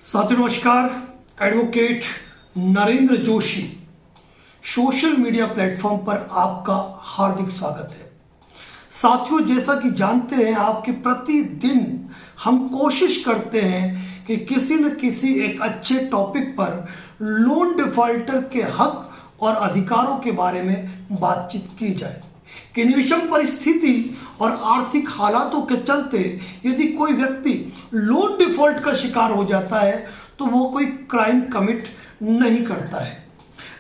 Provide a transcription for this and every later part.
साथियों नमस्कार। Advocate Narendra Joshi social media platform पर आपका हार्दिक स्वागत है। साथियों, जैसा कि जानते हैं आप कि प्रतिदिन हम कोशिश करते हैं कि किसी न किसी एक अच्छे टॉपिक पर लोन डिफॉल्टर के हक और अधिकारों के बारे में बातचीत की जाए। किन विषम परिस्थिति और आर्थिक हालातों के चलते यदि कोई व्यक्ति लोन डिफॉल्ट का शिकार हो जाता है तो वो कोई क्राइम कमिट नहीं करता है,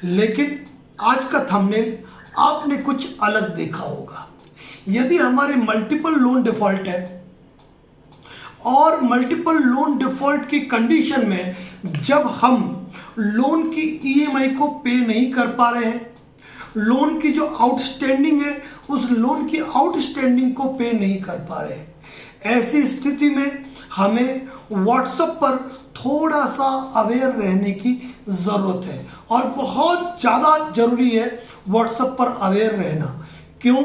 लेकिन आज का थंबनेल आपने कुछ अलग देखा होगा। यदि हमारे मल्टीपल लोन डिफॉल्ट है और मल्टीपल लोन डिफॉल्ट की कंडीशन में जब हम लोन की ईएमआई को पे नहीं कर पा रहे हैं, लोन की जो आउटस्टैंडिंग है उस लोन की आउटस्टैंडिंग को पे नहीं कर पा रहे हैं, ऐसी स्थिति में हमें व्हाट्सएप पर थोड़ा सा अवेयर रहने की ज़रूरत है और बहुत ज़्यादा ज़रूरी है व्हाट्सएप पर अवेयर रहना। क्यों?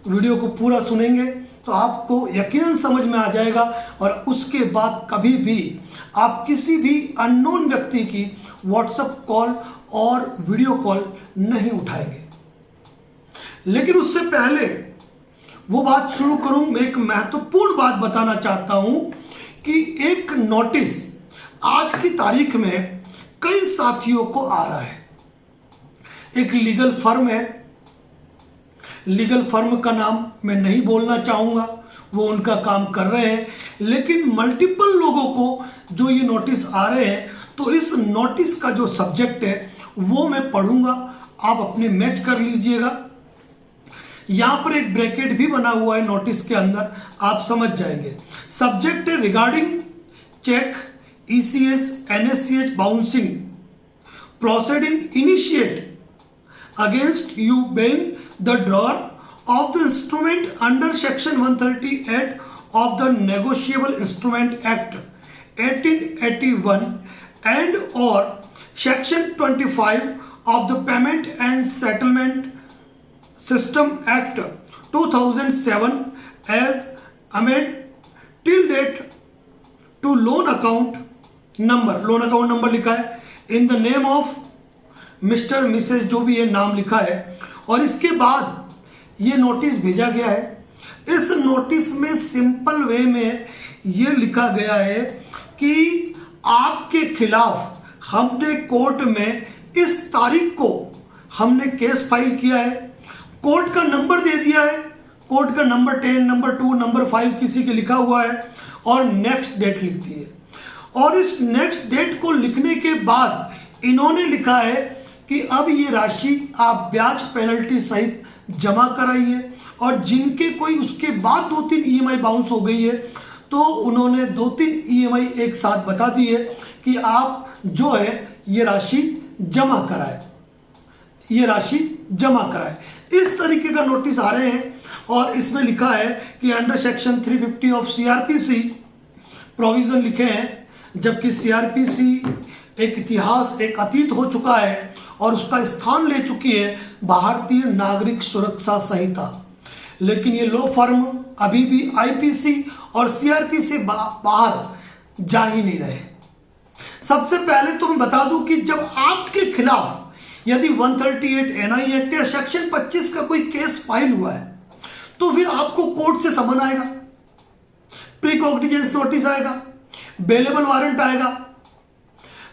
वीडियो को पूरा सुनेंगे तो आपको यकीनन समझ में आ जाएगा और उसके बाद कभी भी आप किसी भी अननोन व्यक्ति की व्हाट्सएप कॉल और वीडियो कॉल नहीं उठाएंगे। लेकिन उससे पहले वो बात शुरू करूं, मैं एक महत्वपूर्ण बात बताना चाहता हूं कि एक नोटिस आज की तारीख में कई साथियों को आ रहा है। एक लीगल फर्म है, लीगल फर्म का नाम मैं नहीं बोलना चाहूंगा, वो उनका काम कर रहे हैं, लेकिन मल्टीपल लोगों को जो ये नोटिस आ रहे हैं तो इस नोटिस का जो सब्जेक्ट है वो मैं पढ़ूंगा, आप अपने मैच कर लीजिएगा। यहां पर एक ब्रैकेट भी बना हुआ है नोटिस के अंदर, आप समझ जाएंगे। सब्जेक्ट है regarding cheque ECS NSCH bouncing proceeding initiate against you being the drawer of the instrument under section 138 of the negotiable instrument act 1881 and और section 25 of the payment and settlement System Act 2007 as amended till date to loan account number लिखा है in the name of Mr. Mrs. जो भी ये नाम लिखा है और इसके बाद ये नोटिस भेजा गया है। इस नोटिस में सिंपल वे में ये लिखा गया है कि आपके खिलाफ हमने कोर्ट में इस तारीख को हमने केस फाइल किया है, कोर्ट का नंबर दे दिया है, कोर्ट का नंबर 10, नंबर 2, नंबर 5 किसी के लिखा हुआ है और नेक्स्ट डेट लिख दी है। और इस नेक्स्ट डेट को लिखने के बाद इन्होंने लिखा है कि अब ये राशि आप ब्याज पेनल्टी सहित जमा कराइए और जिनके कोई उसके बाद 2-3 ईएमआई बाउंस हो गई है तो उन्होंने 2-3 ईएमआई एक साथ बता दी है कि आप जो है ये राशि जमा कराए, ये राशि जमा कराए। इस तरीके का नोटिस आ रहे हैं और इसमें लिखा है कि under section 350 of CrPC provision लिखे हैं, जबकि सीआरपीसी एक इतिहास, एक अतीत हो चुका है और उसका स्थान ले चुकी है भारतीय नागरिक सुरक्षा संहिता। लेकिन ये लॉ फर्म अभी भी आईपीसी और सीआरपी से बाहर जा ही नहीं रहे। सबसे पहले तो मैं बता दूं कि जब आपके खिलाफ यदि 138 एनआई एक्ट या सेक्शन 25 का कोई केस फाइल हुआ है तो फिर आपको कोर्ट से समन आएगा, प्रीकॉग्निजेंस नोटिस आएगा, बेलेबल वारंट आएगा।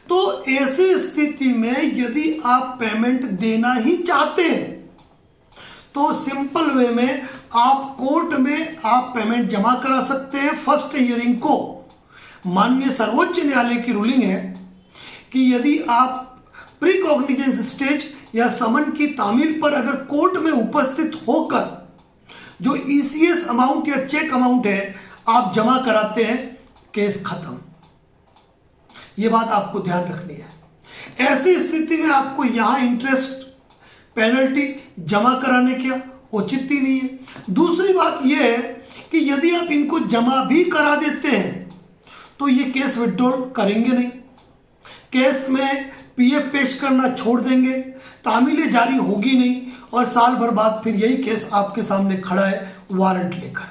तो ऐसी स्थिति में यदि आप पेमेंट देना ही चाहते हैं तो सिंपल वे में आप कोर्ट में आप पेमेंट जमा करा सकते हैं। फर्स्ट हियरिंग को माननीय सर्वोच्च न्यायालय की रूलिंग है कि यदि आप प्रीकॉग्निजेंस स्टेज या समन की तामील पर अगर कोर्ट में उपस्थित होकर जो ईसीएस अमाउंट या चेक अमाउंट है आप जमा कराते हैं, केस खत्म। यह बात आपको ध्यान रखनी है। ऐसी स्थिति में आपको यहां इंटरेस्ट पेनल्टी जमा कराने की औचित्य नहीं है। दूसरी बात यह है कि यदि आप इनको जमा भी करा देते हैं तो ये केस विड्रॉल करेंगे नहीं, केस में पीएफ पेश करना छोड़ देंगे, तामीलें जारी होगी नहीं और साल भर बाद फिर यही केस आपके सामने खड़ा है वारंट लेकर।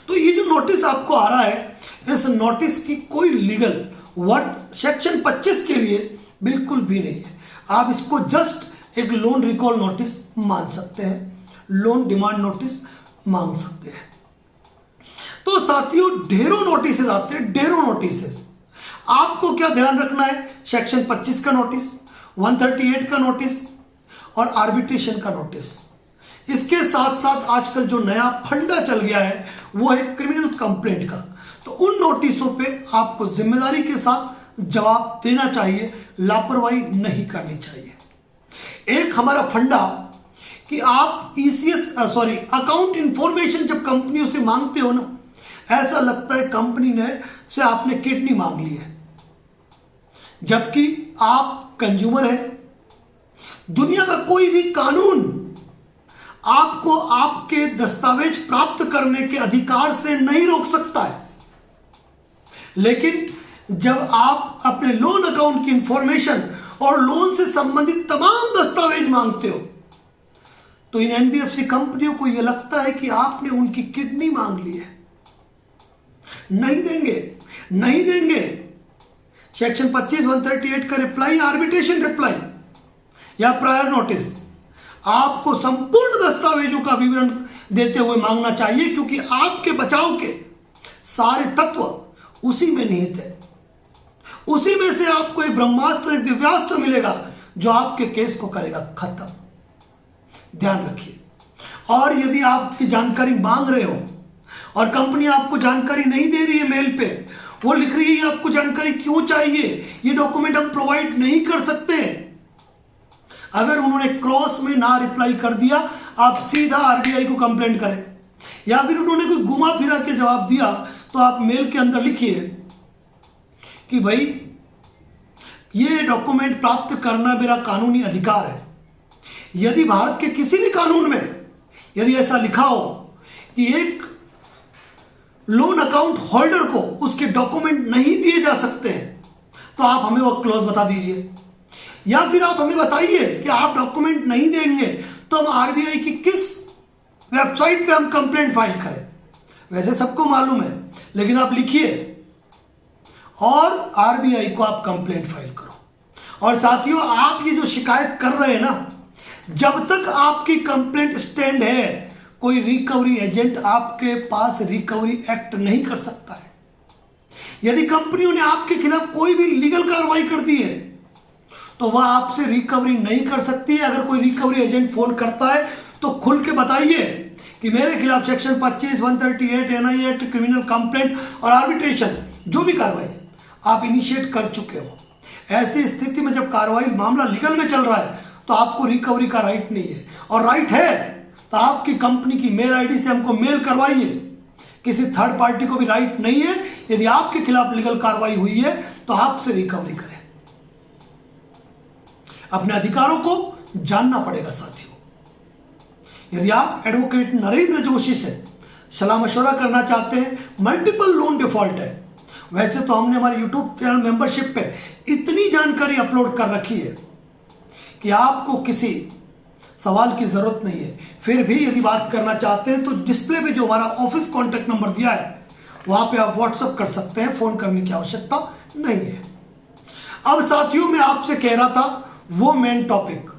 तो ये जो नोटिस आपको आ रहा है, इस नोटिस की कोई लीगल वर्थ सेक्शन 25 के लिए बिल्कुल भी नहीं है। आप इसको जस्ट एक लोन रिकॉल नोटिस मान सकते हैं, लोन डिमांड नोटिस मांग सकते हैं। तो साथियों ढेरों नोटिस आते हैं, ढेरों नोटिस। आपको क्या ध्यान रखना है, सेक्शन 25 का नोटिस, 138 का नोटिस और आर्बिट्रेशन का नोटिस। इसके साथ साथ आजकल जो नया फंडा चल गया है वो है क्रिमिनल कंप्लेंट का। तो उन नोटिसों पे आपको जिम्मेदारी के साथ जवाब देना चाहिए, लापरवाही नहीं करनी चाहिए। एक हमारा फंडा कि आप अकाउंट इंफॉर्मेशन जब कंपनियों से मांगते हो ना, ऐसा लगता है कंपनी ने से आपने किडनी मांग ली है, जबकि आप कंज्यूमर है। दुनिया का कोई भी कानून आपको आपके दस्तावेज प्राप्त करने के अधिकार से नहीं रोक सकता है, लेकिन जब आप अपने लोन अकाउंट की इंफॉर्मेशन और लोन से संबंधित तमाम दस्तावेज मांगते हो, तो इन एनबीएफसी कंपनियों को यह लगता है कि आपने उनकी किडनी मांग ली है। नहीं देंगे, नहीं देंगे। सेक्शन 25, 138 का रिप्लाई, आर्बिट्रेशन रिप्लाई या प्रायर नोटिस आपको संपूर्ण दस्तावेजों का विवरण देते हुए मांगना चाहिए, क्योंकि आपके बचाव के सारे तत्व उसी में निहित है। उसी में से आपको एक ब्रह्मास्त्र, एक दिव्यास्त्र मिलेगा जो आपके केस को करेगा खत्म। ध्यान रखिए। और यदि आप ये जानकारी मांग रहे हो और कंपनी आपको जानकारी नहीं दे रही है मेल पे, वो लिख रही है आपको जानकारी क्यों चाहिए, ये डॉक्यूमेंट हम प्रोवाइड नहीं कर सकते, अगर उन्होंने क्रॉस में ना रिप्लाई कर दिया, आप सीधा आरबीआई को कंप्लेंट करें। या फिर उन्होंने कोई घुमा फिरा के जवाब दिया, तो आप मेल के अंदर लिखिए कि भाई ये डॉक्यूमेंट प्राप्त करना मेरा कानूनी अधिकार है। यदि भारत के किसी भी कानून में यदि ऐसा लिखा हो कि एक लोन अकाउंट होल्डर को उसके डॉक्यूमेंट नहीं दिए जा सकते हैं, तो आप हमें वो क्लॉज बता दीजिए। या फिर आप हमें बताइए कि आप डॉक्यूमेंट नहीं देंगे तो हम आरबीआई की किस वेबसाइट पे हम कंप्लेंट फाइल करें। वैसे सबको मालूम है, लेकिन आप लिखिए और आरबीआई को आप कंप्लेंट फाइल करो। और साथियों, आप ये जो शिकायत कर रहे हैं ना, जब तक आपकी कंप्लेंट स्टैंड है, कोई रिकवरी एजेंट आपके पास रिकवरी एक्ट नहीं कर सकता है। यदि कंपनियों ने आपके खिलाफ कोई भी लीगल कार्रवाई कर दी है, तो वह आपसे रिकवरी नहीं कर सकती है। अगर कोई रिकवरी एजेंट फोन करता है तो खुल के बताइए कि मेरे खिलाफ section 25, 138, NI act, criminal complaint और आर्बिट्रेशन जो भी कार्रवाई आप इनिशिएट कर चुके हो। ऐसी स्थिति में जब कार्रवाई मामला लीगल में चल रहा है, तो आपको रिकवरी का राइट नहीं है। और राइट है तो आपकी कंपनी की मेल आईडी से हमको मेल करवाइए। किसी थर्ड पार्टी को भी राइट नहीं है, यदि आपके खिलाफ लीगल कार्रवाई हुई है तो आपसे रिकवरी करें। अपने अधिकारों को जानना पड़ेगा साथियों। यदि आप एडवोकेट नरेंद्र जोशी से सलाह मशवरा करना चाहते हैं, मल्टीपल लोन डिफॉल्ट है। वैसे तो हमने हमारे यूट्यूब चैनल मेंबरशिप पे इतनी जानकारी अपलोड कर रखी है कि आपको किसी सवाल की जरूरत नहीं है। फिर भी यदि बात करना चाहते हैं तो डिस्प्ले पे जो हमारा ऑफिस कॉन्टैक्ट नंबर दिया है, वहां पे आप व्हाट्सएप कर सकते हैं, फोन करने की आवश्यकता नहीं है। अब साथियों, मैं आपसे कह रहा था वो मेन टॉपिक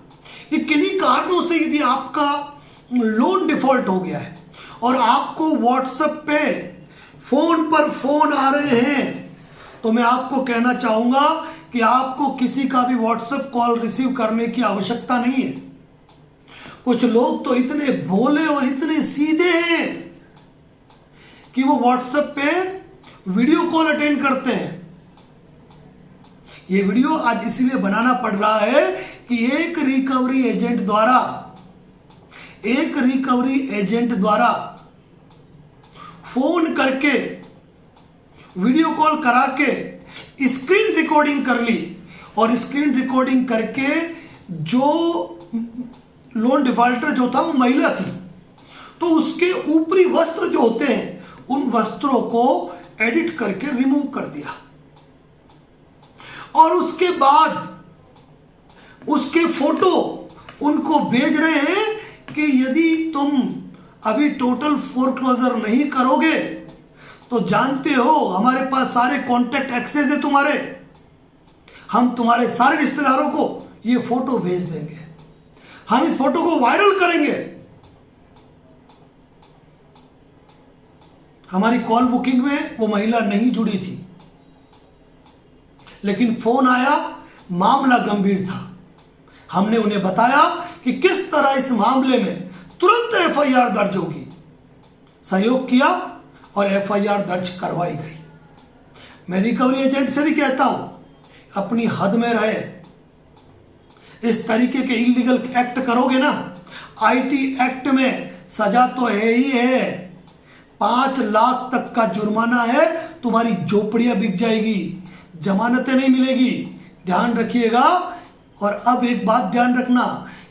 कि किन्हीं कारणों से यदि आपका लोन डिफॉल्ट हो गया है और आपको व्हाट्सएप पे फोन पर फोन आ रहे हैं, तो मैं आपको कहना चाहूंगा कि आपको किसी का भी व्हाट्सएप कॉल रिसीव करने की आवश्यकता नहीं है। कुछ लोग तो इतने भोले और इतने सीधे हैं कि वो व्हाट्सएप पे वीडियो कॉल अटेंड करते हैं। ये वीडियो आज इसलिए बनाना पड़ रहा है कि एक रिकवरी एजेंट द्वारा फोन करके वीडियो कॉल करा के स्क्रीन रिकॉर्डिंग कर ली, और स्क्रीन रिकॉर्डिंग करके जो लोन डिफॉल्टर जो था वो महिला थी, तो उसके ऊपरी वस्त्र जो होते हैं उन वस्त्रों को एडिट करके रिमूव कर दिया, और उसके बाद उसके फोटो उनको भेज रहे हैं कि यदि तुम अभी टोटल फोरक्लोजर नहीं करोगे तो जानते हो हमारे पास सारे कॉन्टैक्ट एक्सेस है तुम्हारे। हम तुम्हारे सारे रिश्तेदारों को ये फोटो भेज देंगे, हम इस फोटो को वायरल करेंगे। हमारी कॉल बुकिंग में वो महिला नहीं जुड़ी थी, लेकिन फोन आया, मामला गंभीर था। हमने उन्हें बताया कि किस तरह इस मामले में तुरंत एफआईआर दर्ज होगी। सहयोग किया और एफआईआर दर्ज करवाई गई। मैं रिकवरी एजेंट से भी कहता हूं, अपनी हद में रहे। इस तरीके के इलीगल एक्ट करोगे ना, आईटी एक्ट में सजा तो है ही है, 5 लाख तक का जुर्माना है, तुम्हारी झोपड़ियां बिक जाएगी, जमानतें नहीं मिलेगी। ध्यान रखिएगा। और अब एक बात ध्यान रखना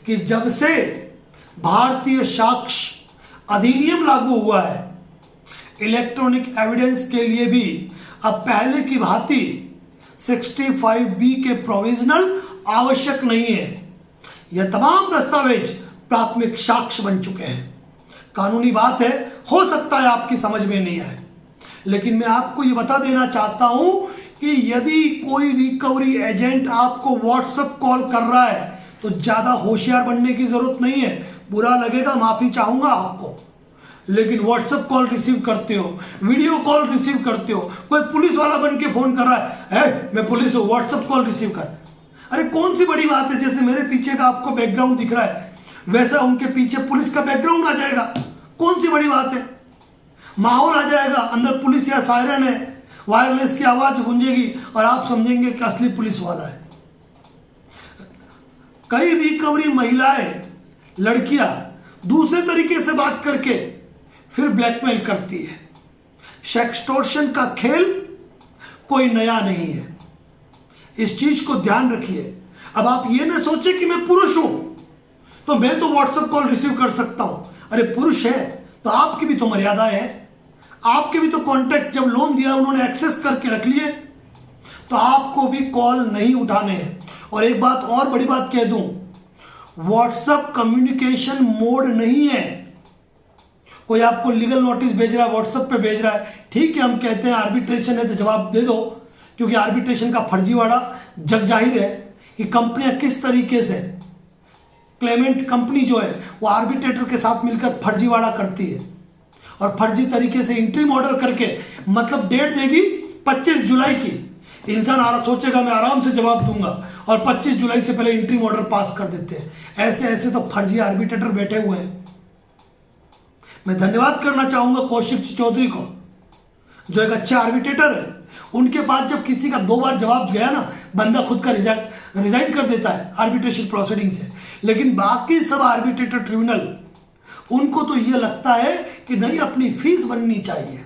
कि जब से भारतीय साक्ष्य अधिनियम लागू हुआ है, इलेक्ट्रॉनिक एविडेंस के लिए भी अब पहले की भांति 65B के प्रोविजनल आवश्यक नहीं है। यह तमाम दस्तावेज प्राथमिक साक्ष्य बन चुके हैं। कानूनी बात है, हो सकता है आपकी समझ में नहीं आए, लेकिन मैं आपको यह बता देना चाहता हूं कि यदि कोई रिकवरी एजेंट आपको व्हाट्सएप कॉल कर रहा है तो ज्यादा होशियार बनने की जरूरत नहीं है। बुरा लगेगा, माफी चाहूंगा आपको, लेकिन व्हाट्सएप कॉल रिसीव करते हो, वीडियो कॉल रिसीव करते हो, कोई पुलिस वाला बन के फोन कर रहा है, मैं पुलिस हूं, व्हाट्सएप कॉल रिसीव कर। अरे कौन सी बड़ी बात है? जैसे मेरे पीछे का आपको बैकग्राउंड दिख रहा है, वैसा उनके पीछे पुलिस का बैकग्राउंड आ जाएगा। कौन सी बड़ी बात है? माहौल आ जाएगा, अंदर पुलिस या सायरन है, वायरलेस की आवाज गूंजेगी और आप समझेंगे कि असली पुलिस वाला है। कई रिकवरी महिलाएं, लड़कियां दूसरे तरीके से बात करके फिर ब्लैकमेल करती है। सेक्सटॉर्शन का खेल कोई नया नहीं है, इस चीज को ध्यान रखिए। अब आप ये ना सोचे कि मैं पुरुष हूं तो मैं तो व्हाट्सएप कॉल रिसीव कर सकता हूं। अरे पुरुष है तो आपकी भी तो मर्यादा है, आपके भी तो कॉन्टैक्ट जब लोन दिया उन्होंने एक्सेस करके रख लिए, तो आपको भी कॉल नहीं उठाने हैं। और एक बात और बड़ी बात कह दूं, व्हाट्सएप कम्युनिकेशन मोड नहीं है। कोई आपको लीगल नोटिस भेज रहा है, व्हाट्सएप पे भेज रहा है, ठीक है, हम कहते हैं आर्बिट्रेशन है तो जवाब दे दो, क्योंकि आर्बिट्रेशन का फर्जीवाड़ा जग जाहिर है कि कंपनियां किस तरीके से, क्लेमेंट कंपनी जो है वो आर्बिट्रेटर के साथ मिलकर फर्जीवाड़ा करती है और फर्जी तरीके से इंट्रीम ऑर्डर करके मतलब डेट देगी 25 जुलाई की। इंसान सोचेगा मैं आराम से जवाब दूंगा और 25 जुलाई से पहले इंट्रीम ऑर्डर पास कर देते हैं। ऐसे ऐसे तो फर्जी आर्बिट्रेटर बैठे हुए हैं। मैं धन्यवाद करना चाहूंगा कौशिक चौधरी को, जो एक अच्छे आर्बिट्रेटर है। उनके पास जब किसी का 2 बार जवाब गया ना, बंदा खुद का रिजाइन कर देता है आर्बिट्रेशन प्रोसीडिंग से। लेकिन बाकी सब आर्बिट्रेटर ट्रिब्यूनल, उनको तो यह लगता है कि नहीं, अपनी फीस बननी चाहिए,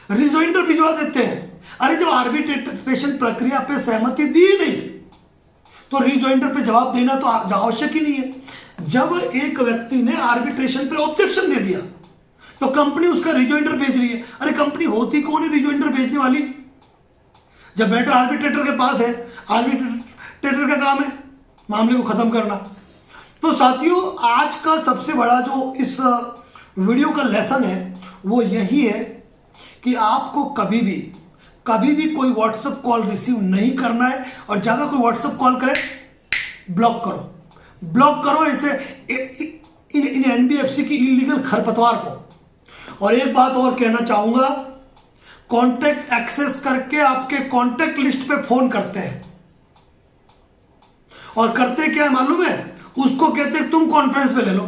रिजॉइंडर भिजवा देते हैं। अरे जब आर्बिट्रेशन प्रक्रिया पे सहमति दी नहीं तो रिजॉइंडर पे जवाब देना तो आवश्यक ही नहीं है। जब एक व्यक्ति ने आर्बिट्रेशन पे ऑब्जेक्शन दे दिया तो कंपनी उसका रिजॉइंडर भेज रही है। अरे कंपनी होती कौन है रिजॉइंडर भेजने वाली? जब मैटर आर्बिट्रेटर के पास है, आर्बिट्रेटर का काम है मामले को खत्म करना। तो साथियों, आज का सबसे बड़ा जो इस वीडियो का लेसन है वो यही है कि आपको कभी भी कोई व्हाट्सएप कॉल रिसीव नहीं करना है, और ज्यादा कोई व्हाट्सएप कॉल करे ब्लॉक करो ऐसे इन एनबीएफसी की इलीगल खरपतवार को। और एक बात और कहना चाहूंगा, कॉन्टैक्ट एक्सेस करके आपके कॉन्टैक्ट लिस्ट पे फोन करते हैं और करते क्या है मालूम है? उसको कहते हैं तुम कॉन्फ्रेंस पे ले लो।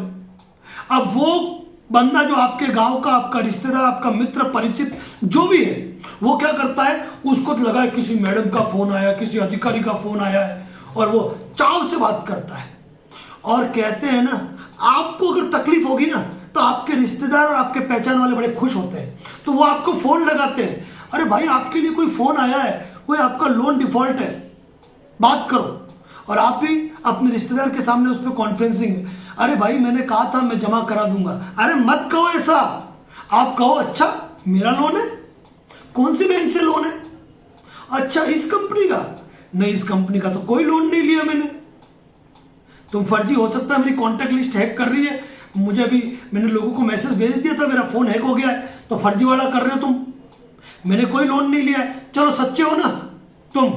अब वो बंदा जो आपके गांव का, आपका रिश्तेदार, आपका मित्र, परिचित जो भी है, वो क्या करता है, उसको तो लगा है किसी मैडम का फोन आया, किसी अधिकारी का फोन आया है, और वो चाव से बात करता है। और कहते हैं ना, आपको अगर तकलीफ होगी ना तो आपके रिश्तेदार और आपके पहचान वाले बड़े खुश होते हैं, तो वो आपको फोन लगाते हैं, अरे भाई आपके लिए कोई फोन आया है, कोई आपका लोन डिफॉल्ट है, बात करो। और आप भी अपने रिश्तेदार के सामने उस पर कॉन्फ्रेंसिंग, अरे भाई मैंने कहा था मैं जमा करा दूंगा। अरे मत कहो ऐसा, आप कहो अच्छा मेरा लोन है, कौन सी बैंक से लोन है? अच्छा इस कंपनी का? नहीं, इस कंपनी का तो कोई लोन नहीं लिया मैंने। तुम फर्जी, हो सकता है मेरी कॉन्टैक्ट लिस्ट हैक कर रही है, मुझे अभी मैंने लोगों को मैसेज भेज दिया था मेरा फोन हैक हो गया है, तो फर्जीवाड़ा कर रहे हो तुम। मैंने कोई लोन नहीं लिया है। चलो सच्चे हो ना तुम,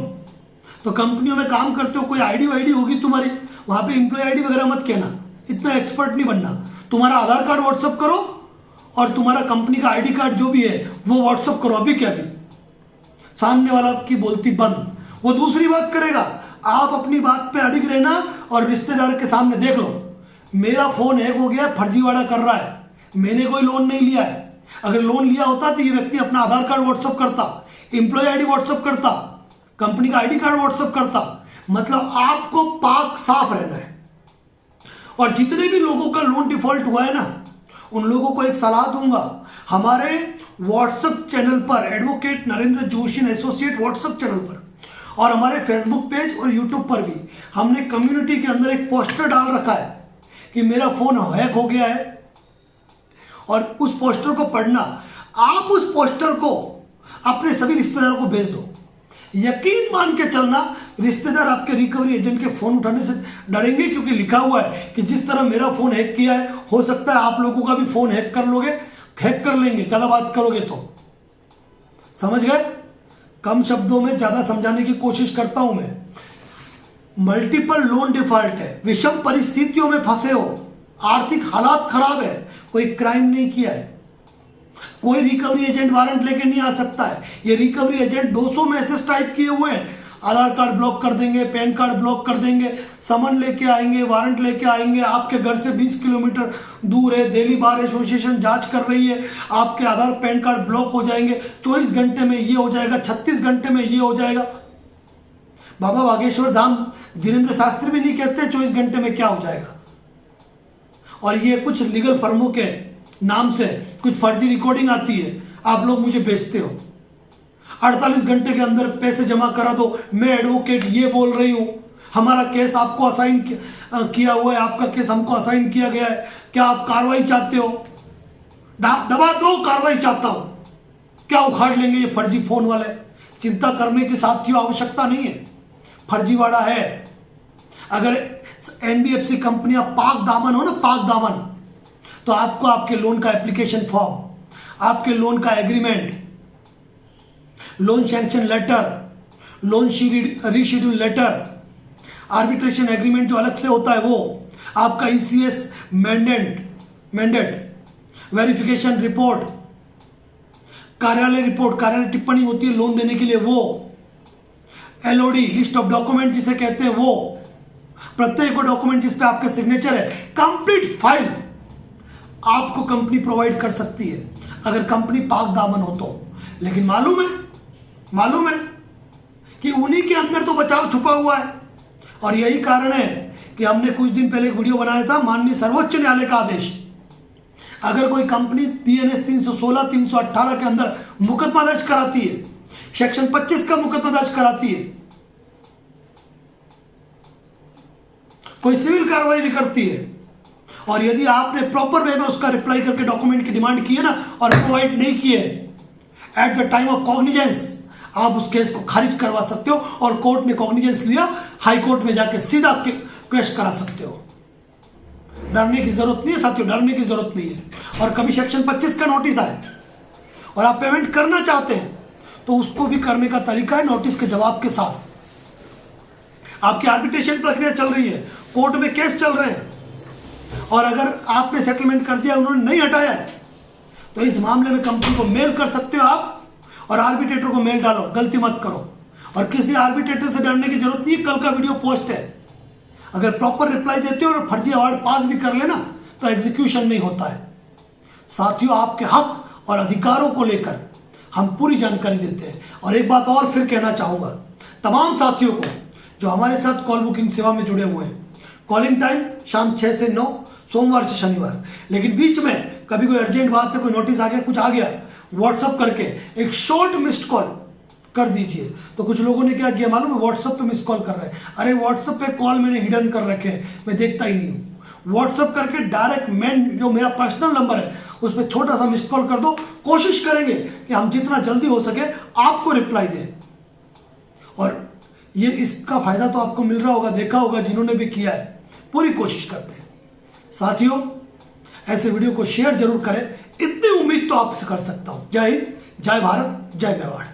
तो कंपनियों में काम करते हो, कोई आईडी वाईडी होगी तुम्हारी, वहां पे एम्प्लॉय आईडी वगैरह मत कहना, इतना एक्सपर्ट नहीं बनना। तुम्हारा आधार कार्ड व्हाट्सअप करो और तुम्हारा कंपनी का आईडी कार्ड जो भी है वो व्हाट्सअप करो अभी के अभी। सामने वाला की बोलती बंद, वो दूसरी बात करेगा। आप अपनी बात पे अडिग रहना और रिश्तेदार के सामने देख लो मेरा फोन हैक हो गया, फर्जीवाड़ा कर रहा है, मैंने कोई लोन नहीं लिया है। अगर लोन लिया होता तो ये व्यक्ति अपना आधार कार्ड व्हाट्सअप करता, एम्प्लॉय आईडी व्हाट्सअप करता, कंपनी का आईडी कार्ड व्हाट्सअप करता। मतलब आपको पाक साफ रहना है। और जितने भी लोगों का लोन डिफॉल्ट हुआ है ना, उन लोगों को एक सलाह दूंगा, हमारे व्हाट्सएप चैनल पर advocate Narendra Joshi associate WhatsApp channel पर और हमारे फेसबुक पेज और यूट्यूब पर भी हमने कम्युनिटी के अंदर एक पोस्टर डाल रखा है कि मेरा फोन हैक हो गया है। और उस पोस्टर को पढ़ना, आप उस पोस्टर को अपने सभी रिश्तेदारों को भेज दो। यकीन मान के चलना, रिश्तेदार आपके रिकवरी एजेंट के फोन उठाने से डरेंगे, क्योंकि लिखा हुआ है कि जिस तरह मेरा फोन हैक किया है, हो सकता है आप लोगों का भी फोन हैक कर लोगे, हैक कर लेंगे ज्यादा बात करोगे तो। समझ गए? कम शब्दों में ज्यादा समझाने की कोशिश करता हूं मैं। मल्टीपल लोन डिफॉल्ट है, विषम परिस्थितियों में फंसे हो, आर्थिक हालात खराब है, कोई क्राइम नहीं किया है, कोई रिकवरी एजेंट वारंट लेके नहीं आ सकता है। ये रिकवरी एजेंट 200 मैसेज टाइप किए हुए हैं, आधार कार्ड ब्लॉक कर देंगे, पैन कार्ड ब्लॉक कर देंगे, समन लेके आएंगे, वारंट लेके आएंगे, आपके घर से 20 किलोमीटर दूर है, दिल्ली बार एसोसिएशन जांच कर रही है, आपके आधार पैन कार्ड ब्लॉक हो जाएंगे, 24 घंटे में ये हो जाएगा, 36 घंटे में ये हो जाएगा। बाबा बागेश्वर धाम धीरेन्द्र शास्त्री भी नहीं कहते 24 घंटे में क्या हो जाएगा। और ये कुछ लीगल फर्मों के नाम से कुछ फर्जी रिकॉर्डिंग आती है, आप लोग मुझे भेजते हो, 48 घंटे के अंदर पैसे जमा करा दो, मैं एडवोकेट ये बोल रही हूं, हमारा केस आपको असाइन किया हुआ है, आपका केस हमको असाइन किया गया है, क्या आप कार्रवाई चाहते हो? दबा दो, कार्रवाई चाहता हूं, क्या उखाड़ लेंगे ये फर्जी फोन वाले? चिंता करने की साथियों आवश्यकता नहीं है, फर्जीवाड़ा है। अगर एनबीएफसी कंपनियां पाक दामन हो ना, पाक दामन, तो आपको आपके लोन का एप्लीकेशन फॉर्म, आपके लोन का agreement, loan sanction letter, loan reschedule letter, arbitration agreement जो अलग से होता है वो, आपका ईसीएस मैंडेट, वेरिफिकेशन रिपोर्ट, कार्यालय रिपोर्ट, कार्यालय टिप्पणी होती है लोन देने के लिए वो, एलओडी लिस्ट ऑफ डॉक्यूमेंट जिसे कहते हैं वो, प्रत्येक डॉक्यूमेंट जिस पे आपके सिग्नेचर है, कंप्लीट फाइल आपको कंपनी प्रोवाइड कर सकती है अगर कंपनी पाक दामन हो तो। लेकिन मालूम है कि उन्हीं के अंदर तो बचाव छुपा हुआ है। और यही कारण है कि हमने कुछ दिन पहले एक वीडियो बनाया था, माननीय सर्वोच्च न्यायालय का आदेश, अगर कोई कंपनी बीएनएस 316, 318 के अंदर मुकदमा दर्ज कराती है, सेक्शन 25 का मुकदमा दर्ज कराती है, कोई सिविल कार्रवाई भी करती है, और यदि आपने प्रॉपर वे में उसका रिप्लाई करके डॉक्यूमेंट की डिमांड की है ना और प्रोवाइड नहीं किए at the time of cognizance, आप उस केस को खारिज करवा सकते हो और कोर्ट ने कॉग्निजेंस लिया, हाई कोर्ट में जाके सीधा क्वेश्चन करा सकते हो। डरने की जरूरत नहीं है साथियों, डरने की जरूरत नहीं है। और कभी सेक्शन 25 का नोटिस आए और आप पेमेंट करना चाहते हैं तो उसको भी करने का तरीका है नोटिस के जवाब के साथ। आपकी आर्बिट्रेशन प्रक्रिया चल रही है, कोर्ट में केस चल रहे हैं, और अगर आपने सेटलमेंट कर दिया, उन्होंने नहीं हटाया है, तो इस मामले में कंपनी को मेल कर सकते हो आप, और आर्बिट्रेटर को मेल डालो, गलती मत करो। और किसी आर्बिट्रेटर से डरने की जरूरत नहीं, कल का वीडियो पोस्ट है। अगर प्रॉपर रिप्लाई देते हो और फर्जी अवार्ड पास भी कर लेना तो एग्जीक्यूशन नहीं होता है। साथियों, आपके हक और अधिकारों को लेकर हम पूरी जानकारी देते हैं। और एक बात और फिर कहना चाहूंगा तमाम साथियों को जो हमारे साथ कॉल बुकिंग सेवा में जुड़े हुए हैं, कॉलिंग टाइम शाम 6 से 9, सोमवार से शनिवार, लेकिन बीच में कभी कोई अर्जेंट बात है, कोई नोटिस आ गया, कुछ आ गया, व्हाट्सअप करके एक शॉर्ट मिस्ड कॉल कर दीजिए। तो कुछ लोगों ने क्या किया मालूम है, व्हाट्सएप पे मिस कॉल कर रहे हैं। अरे व्हाट्सएप पे कॉल मैंने हिडन कर रखे हैं, मैं देखता ही नहीं हूं। व्हाट्सएप करके डायरेक्ट मेन जो मेरा पर्सनल नंबर है उस पर छोटा सा मिस कॉल कर दो। कोशिश करेंगे कि हम जितना जल्दी हो सके आपको रिप्लाई दें। और ये इसका फायदा तो आपको मिल रहा होगा, देखा होगा जिन्होंने भी किया है, पूरी कोशिश करते हैं। साथियों, ऐसे वीडियो को शेयर जरूर करें, इतनी उम्मीद तो आपसे कर सकता हूं। जय हिंद, जय भारत, जय मेवाड़।